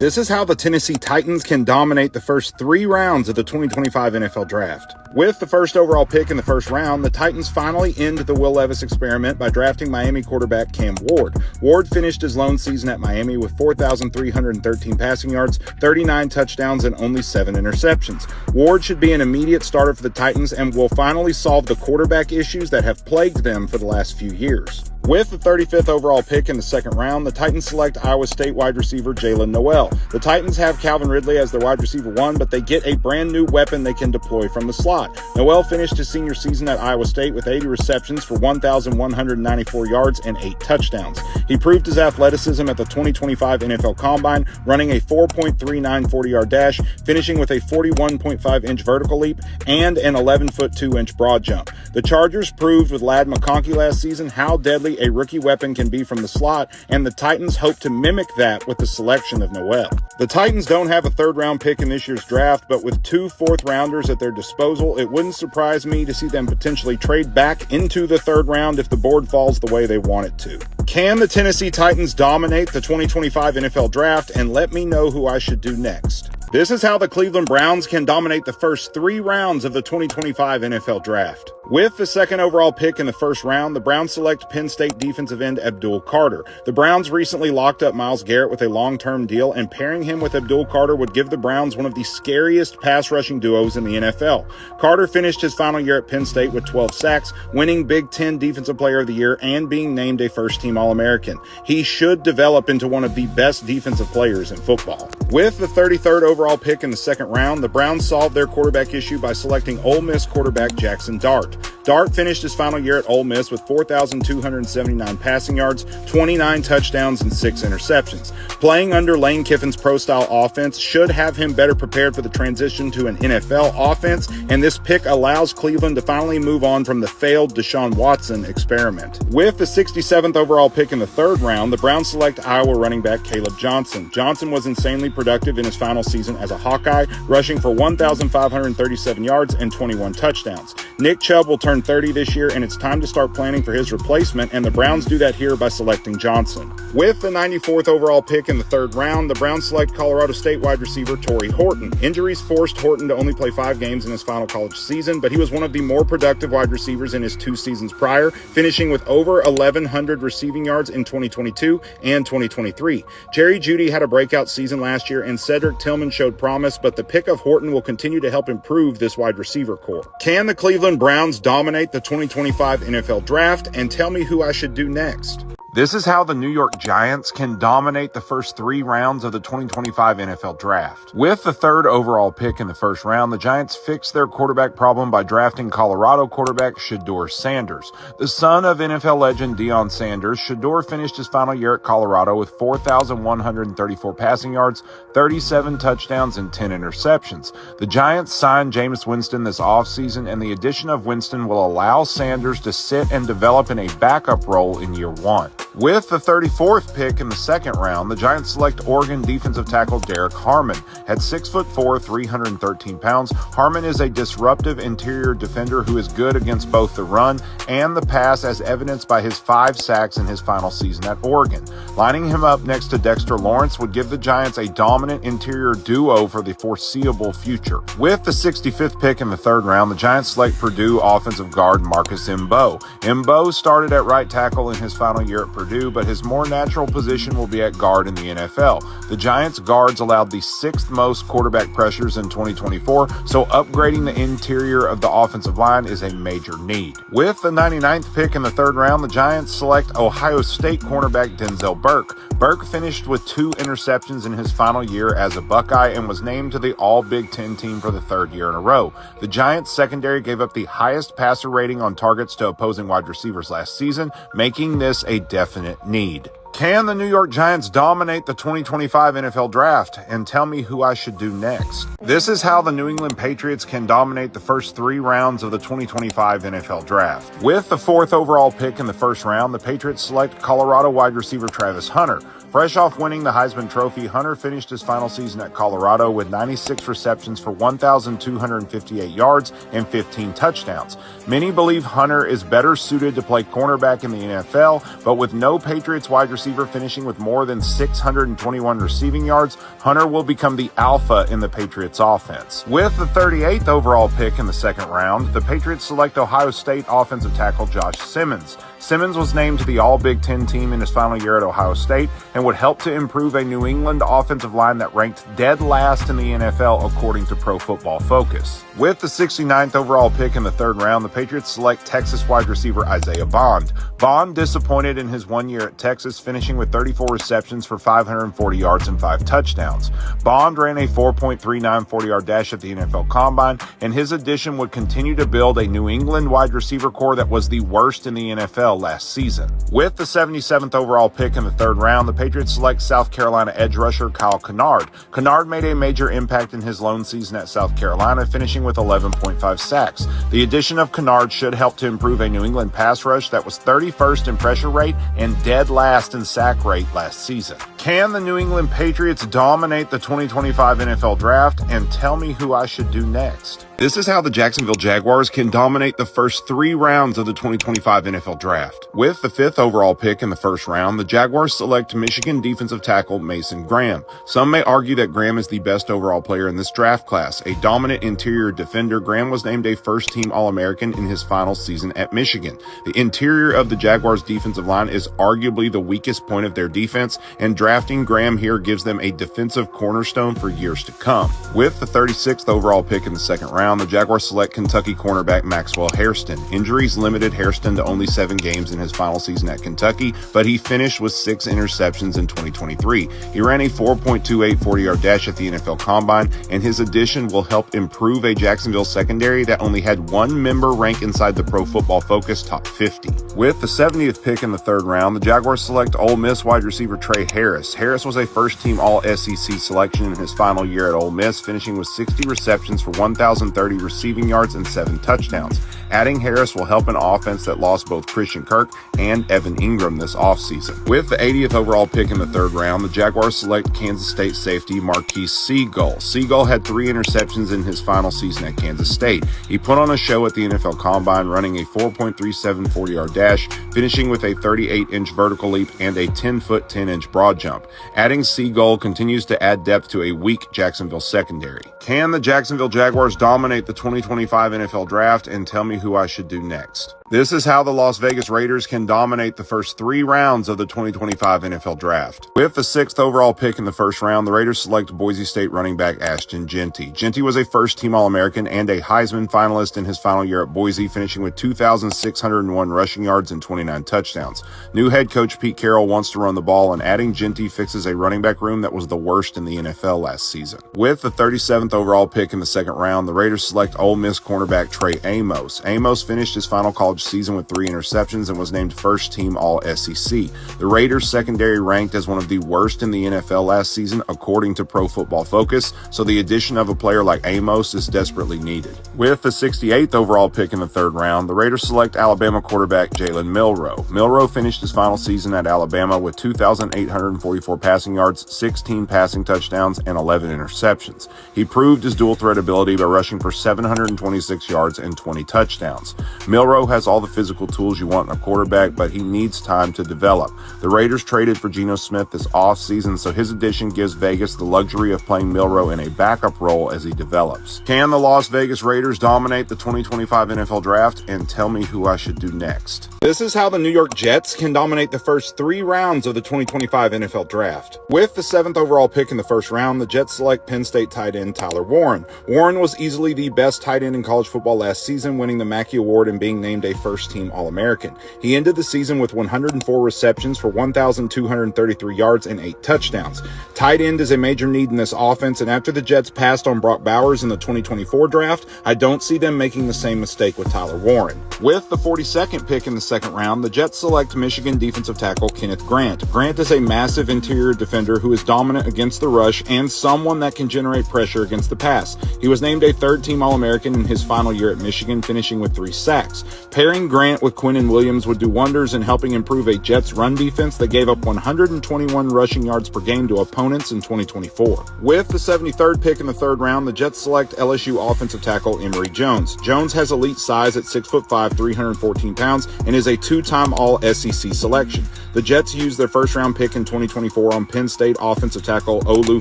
This is how the Tennessee Titans can dominate the first 3 rounds of the 2025 NFL Draft. With the first overall pick in the first round, the Titans finally end the Will Levis experiment by drafting Miami quarterback Cam Ward. Ward finished his lone season at Miami with 4,313 passing yards, 39 touchdowns, and only 7 interceptions. Ward should be an immediate starter for the Titans and will finally solve the quarterback issues that have plagued them for the last few years. With the 35th overall pick in the second round, the Titans select Iowa State wide receiver Jalen Noel. The Titans have Calvin Ridley as their wide receiver 1, but they get a brand new weapon they can deploy from the slot. Noel finished his senior season at Iowa State with 80 receptions for 1,194 yards and 8 touchdowns. He proved his athleticism at the 2025 NFL Combine, running a 4.39 40-yard dash, finishing with a 41.5-inch vertical leap and an 11-foot 2-inch broad jump. The Chargers proved with Ladd McConkey last season how deadly a rookie weapon can be from the slot, and the Titans hope to mimic that with the selection of Noel. The Titans don't have a third-round pick in this year's draft, but with 2 fourth-rounders at their disposal, it wouldn't surprise me to see them potentially trade back into the third round if the board falls the way they want it to. Can the Tennessee Titans dominate the 2025 NFL Draft? And let me know who I should do next. This is how the Cleveland Browns can dominate the first 3 rounds of the 2025 NFL Draft. With the second overall pick in the first round, the Browns select Penn State defensive end Abdul Carter. The Browns recently locked up Myles Garrett with a long-term deal, and pairing him with Abdul Carter would give the Browns one of the scariest pass-rushing duos in the NFL. Carter finished his final year at Penn State with 12 sacks, winning Big Ten Defensive Player of the Year and being named a first-team All-American. He should develop into one of the best defensive players in football. With the 33rd overall pick in the second round, the Browns solved their quarterback issue by selecting Ole Miss quarterback Jackson Dart. Dart finished his final year at Ole Miss with 4,279 passing yards, 29 touchdowns, and 6 interceptions. Playing under Lane Kiffin's pro-style offense should have him better prepared for the transition to an NFL offense, and this pick allows Cleveland to finally move on from the failed Deshaun Watson experiment. With the 67th overall pick in the third round, the Browns select Iowa running back Caleb Johnson. Johnson was insanely productive in his final season as a Hawkeye, rushing for 1,537 yards and 21 touchdowns. Nick Chubb will turn 30 this year, and it's time to start planning for his replacement, and the Browns do that here by selecting Johnson. With the 94th overall pick in the third round, the Browns select Colorado State wide receiver Torrey Horton. Injuries forced Horton to only play 5 games in his final college season, but he was one of the more productive wide receivers in his 2 seasons prior, finishing with over 1,100 receiving yards in 2022 and 2023. Jerry Jeudy had a breakout season last year, and Cedric Tillman showed promise, but the pick of Horton will continue to help improve this wide receiver core. Can the Cleveland Browns dominate the 2025 NFL Draft? And tell me who I should do next. This is how the New York Giants can dominate the first 3 rounds of the 2025 NFL Draft. With the 3rd overall pick in the first round, the Giants fixed their quarterback problem by drafting Colorado quarterback Shedeur Sanders. The son of NFL legend Deion Sanders, Shedeur finished his final year at Colorado with 4,134 passing yards, 37 touchdowns, and 10 interceptions. The Giants signed Jameis Winston this offseason, and the addition of Winston will allow Sanders to sit and develop in a backup role in year 1. With the 34th pick in the second round, the Giants select Oregon defensive tackle Derek Harmon. At 6'4", 313 pounds, Harmon is a disruptive interior defender who is good against both the run and the pass, as evidenced by his 5 sacks in his final season at Oregon. Lining him up next to Dexter Lawrence would give the Giants a dominant interior duo for the foreseeable future. With the 65th pick in the third round, the Giants select Purdue offensive guard Marcus Mbow. Mbow started at right tackle in his final year at Purdue, but his more natural position will be at guard in the NFL. The Giants guards allowed the 6th most quarterback pressures in 2024, so upgrading the interior of the offensive line is a major need. With the 99th pick in the third round, the Giants select Ohio State cornerback Denzel Burke. Burke finished with 2 interceptions in his final year as a Buckeye and was named to the All-Big Ten team for the 3rd year in a row. The Giants secondary gave up the highest passer rating on targets to opposing wide receivers last season, making this a definite need. Can the New York Giants dominate the 2025 NFL Draft? And tell me who I should do next. This is how the New England Patriots can dominate the first 3 rounds of the 2025 NFL Draft. With the 4th overall pick in the first round, the Patriots select Colorado wide receiver Travis Hunter. Fresh off winning the Heisman Trophy, Hunter finished his final season at Colorado with 96 receptions for 1,258 yards and 15 touchdowns. Many believe Hunter is better suited to play cornerback in the NFL, but with no Patriots wide receiver finishing with more than 621 receiving yards, Hunter will become the alpha in the Patriots offense. With the 38th overall pick in the second round, the Patriots select Ohio State offensive tackle Josh Simmons. Simmons was named to the All-Big Ten team in his final year at Ohio State and would help to improve a New England offensive line that ranked dead last in the NFL according to Pro Football Focus. With the 69th overall pick in the third round, the Patriots select Texas wide receiver Isaiah Bond. Bond disappointed in his 1 year at Texas, finishing with 34 receptions for 540 yards and 5 touchdowns. Bond ran a 4.39 40-yard dash at the NFL Combine, and his addition would continue to build a New England wide receiver core that was the worst in the NFL last season. With the 77th overall pick in the third round, the Patriots select South Carolina edge rusher Kyle Kennard. Kennard made a major impact in his lone season at South Carolina, finishing with 11.5 sacks. The addition of Kennard should help to improve a New England pass rush that was 31st in pressure rate and dead last in sack rate last season. Can the New England Patriots dominate the 2025 NFL Draft? And tell me who I should do next. This is how the Jacksonville Jaguars can dominate the first 3 rounds of the 2025 NFL Draft. With the 5th overall pick in the first round, the Jaguars select Michigan defensive tackle Mason Graham. Some may argue that Graham is the best overall player in this draft class. A dominant interior defender, Graham was named a first-team All-American in his final season at Michigan. The interior of the Jaguars' defensive line is arguably the weakest point of their defense, and drafting Graham here gives them a defensive cornerstone for years to come. With the 36th overall pick in the second round, the Jaguars select Kentucky cornerback Maxwell Hairston. Injuries limited Hairston to only 7 games in his final season at Kentucky, but he finished with 6 interceptions in 2023. He ran a 4.28 40-yard dash at the NFL Combine, and his addition will help improve a Jacksonville secondary that only had 1 member rank inside the Pro Football Focus top 50. With the 70th pick in the third round, the Jaguars select Ole Miss wide receiver Trey Harris. Harris was a first-team All-SEC selection in his final year at Ole Miss, finishing with 60 receptions for 1,030 receiving yards and 7 touchdowns. Adding Harris will help an offense that lost both Christian Kirk and Evan Ingram this offseason. With the 80th overall pick in the third round, the Jaguars select Kansas State safety Marquise Seagull. Seagull had 3 interceptions in his final season at Kansas State. He put on a show at the NFL Combine, running a 4.37 40-yard dash, finishing with a 38-inch vertical leap and a 10-foot 10-inch broad jump. Adding Seagull continues to add depth to a weak Jacksonville secondary. Can the Jacksonville Jaguars dominate the 2025 NFL Draft? And tell me who I should do next. This is how the Las Vegas Raiders can dominate the first 3 rounds of the 2025 NFL Draft. With the 6th overall pick in the first round, the Raiders select Boise State running back Ashton Jeanty. Jeanty was a first-team All-American and a Heisman finalist in his final year at Boise, finishing with 2,601 rushing yards and 29 touchdowns. New head coach Pete Carroll wants to run the ball, and adding Jeanty fixes a running back room that was the worst in the NFL last season. With the 37th overall pick in the second round, the Raiders select Ole Miss cornerback Trey Amos. Amos finished his final college season with 3 interceptions and was named first-team All-SEC. The Raiders' secondary ranked as one of the worst in the NFL last season, according to Pro Football Focus, so the addition of a player like Amos is desperately needed. With the 68th overall pick in the third round, the Raiders select Alabama quarterback Jalen Milroe. Milroe finished his final season at Alabama with 2,844 passing yards, 16 passing touchdowns, and 11 interceptions. He proved his dual-threat ability by rushing for 726 yards and 20 touchdowns. Milroe has all the physical tools you want in a quarterback, but he needs time to develop. The Raiders traded for Geno Smith this offseason, so his addition gives Vegas the luxury of playing Milroe in a backup role as he develops. Can the Las Vegas Raiders dominate the 2025 NFL Draft? And tell me who I should do next. This is how the New York Jets can dominate the first 3 rounds of the 2025 NFL Draft. With the 7th overall pick in the first round, the Jets select Penn State tight end Tyler Warren. Warren was easily the best tight end in college football last season, winning the Mackey Award and being named a first-team All-American. He ended the season with 104 receptions for 1,233 yards and 8 touchdowns. Tight end is a major need in this offense, and after the Jets passed on Brock Bowers in the 2024 draft, I don't see them making the same mistake with Tyler Warren. With the 42nd pick in the second round, the Jets select Michigan defensive tackle Kenneth Grant. Grant is a massive interior defender who is dominant against the rush and someone that can generate pressure against the pass. He was named a third-team All-American in his final year at Michigan, finishing with 3 sacks. Paired Pairing Grant with Quinnen Williams would do wonders in helping improve a Jets run defense that gave up 121 rushing yards per game to opponents in 2024. With the 73rd pick in the third round, the Jets select LSU offensive tackle Emory Jones. Jones has elite size at 6'5", 314 pounds, and is a two-time All-SEC selection. The Jets used their first-round pick in 2024 on Penn State offensive tackle Olu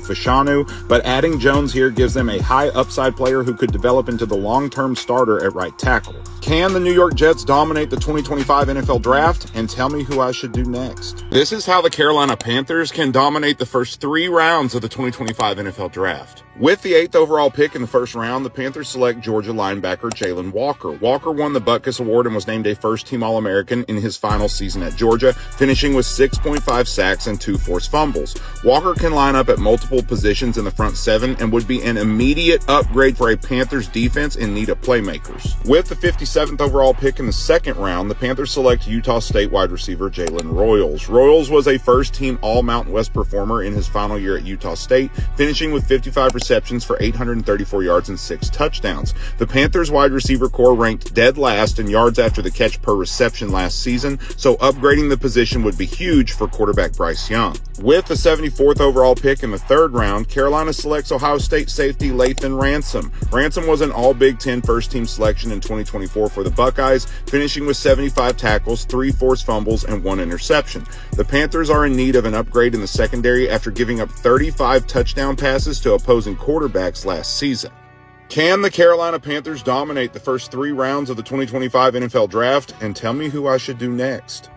Fashanu, but adding Jones here gives them a high upside player who could develop into the long-term starter at right tackle. Can the New York Jets dominate the 2025 NFL Draft? And tell me who I should do next. This is how the Carolina Panthers can dominate the first 3 rounds of the 2025 NFL Draft. With the 8th overall pick in the first round, the Panthers select Georgia linebacker Jalen Walker. Walker won the Butkus Award and was named a first-team All-American in his final season at Georgia, finishing with 6.5 sacks and 2 forced fumbles. Walker can line up at multiple positions in the front 7 and would be an immediate upgrade for a Panthers defense in need of playmakers. With the 57th overall pick in the second round, the Panthers select Utah State wide receiver Jalen Royals. Royals was a first-team All-Mountain West performer in his final year at Utah State, finishing with 55 receptions for 834 yards and 6 touchdowns. The Panthers wide receiver core ranked dead last in yards after the catch per reception last season, so upgrading the position would be huge for quarterback Bryce Young. With the 74th overall pick in the third round, Carolina selects Ohio State safety Lathan Ransom. Ransom was an All-Big Ten first-team selection in 2024 for the Buckeyes, finishing with 75 tackles, 3 forced fumbles, and 1 interception. The Panthers are in need of an upgrade in the secondary after giving up 35 touchdown passes to opposing quarterbacks last season. Can the Carolina Panthers dominate the first 3 rounds of the 2025 NFL Draft? And tell me who I should do next.